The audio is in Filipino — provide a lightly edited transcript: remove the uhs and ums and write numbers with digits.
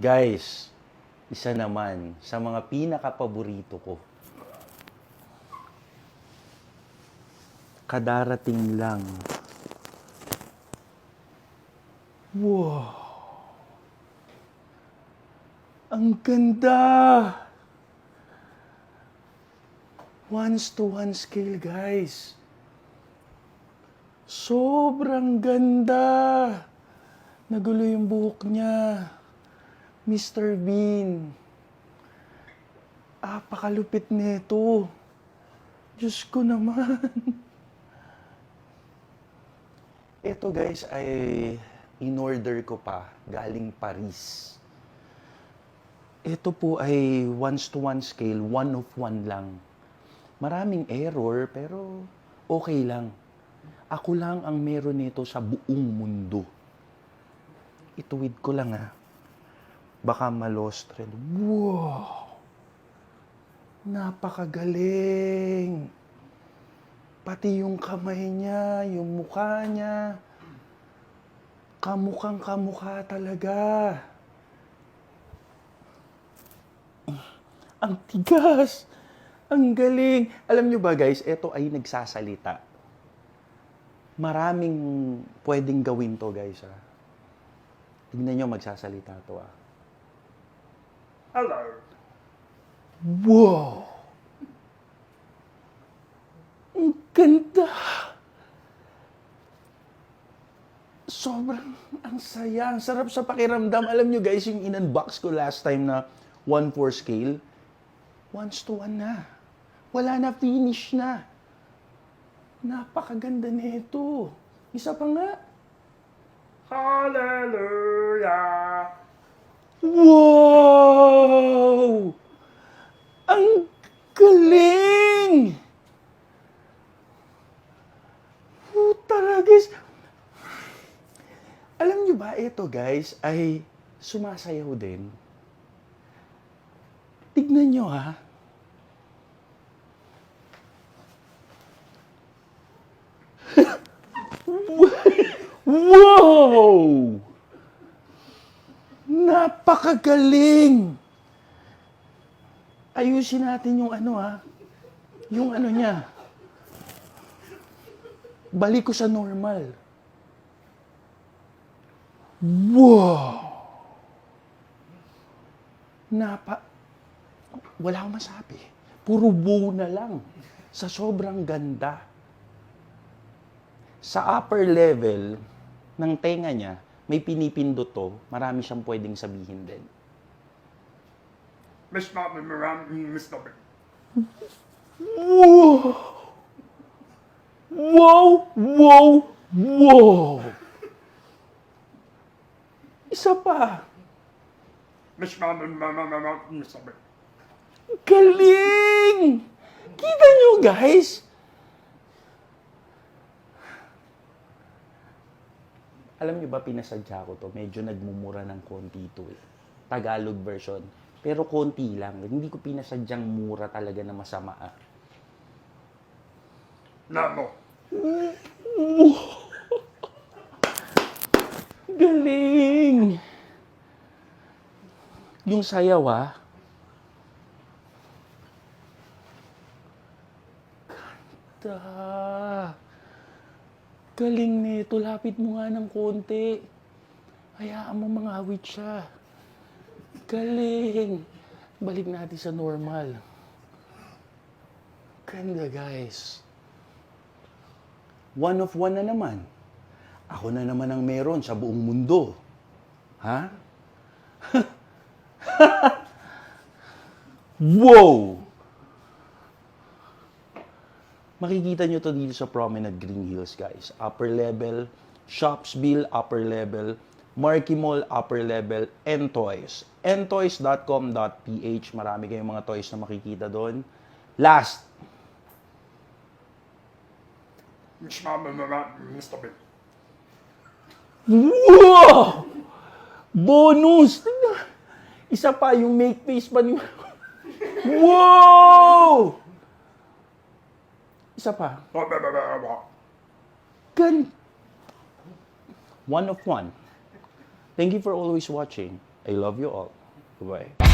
Guys, isa naman sa mga pinaka-paborito ko. Kadarating lang. Wow! Ang ganda! 1:1 scale, guys. Sobrang ganda! Nagulo yung buhok niya. Mr. Bean. Apakalupit nito. Diyos ko naman. Ito guys ay in-order ko pa galing Paris. Ito po ay 1:1 scale, 1/1 lang. Maraming error pero okay lang. Ako lang ang meron nito sa buong mundo. Ituwid ko lang ha. Baka ma-lost trend. Wow! Napakagaling! Pati yung kamay niya, yung mukha niya. Kamukhang kamukha talaga. Ang tigas! Ang galing! Alam nyo ba guys, ito ay nagsasalita. Maraming pwedeng gawin to guys ha. Tignan nyo magsasalita to ah. Hello. Wow! Ang ganda! Sobrang ang saya. Ang sarap sa pakiramdam. Alam nyo guys, yung in-unbox ko last time na 1/4 scale, 1:1 na. Wala na, finish na. Napakaganda nito. Isa pa nga. Hallelujah. Wow! Ang galing! Guys. Alam nyo ba, ito guys, ay sumasayaw din. Tignan nyo ha. Wow! Napakagaling! Ayusin natin yung ano ha. Yung ano niya. Balik ko sa normal. Wow! Wala akong masabi. Puro buo na lang. Sa sobrang ganda. Sa upper level ng tenga niya, may pinipindot to, marami siyang pwedeng sabihin din. Mr. B. Wow! Wow! Wow! Wow! Isa pa. Mr. B. Galing! Kita nyo, guys? Alam nyo ba, pinasadya ko to. Medyo nagmumura ng konti ito eh. Tagalog version. Pero konti lang. Hindi ko pinasadyang mura talaga na masama ah. Namo. Galing! Yung sayaw ah. Ganda! Galing nito. Lapit mo nga ng konti. Hayaan mo mga awit siya. Galing! Balik natin sa normal. Ganda guys. 1/1 na naman. Ako na naman ang meron sa buong mundo. Ha? Wow! Makikita nyo to dito sa Promenade Green Hills, guys. Upper level, Shopsville, upper level, Marquee Mall, upper level, Entoys. Entoys.com.ph. Marami kayong mga toys na makikita doon. Last, Mr. B. wow! Bonus! Isa pa, yung make face pa ni... Wow! Isa pa. Gan... 1/1. Thank you for always watching. I love you all. Bye-bye.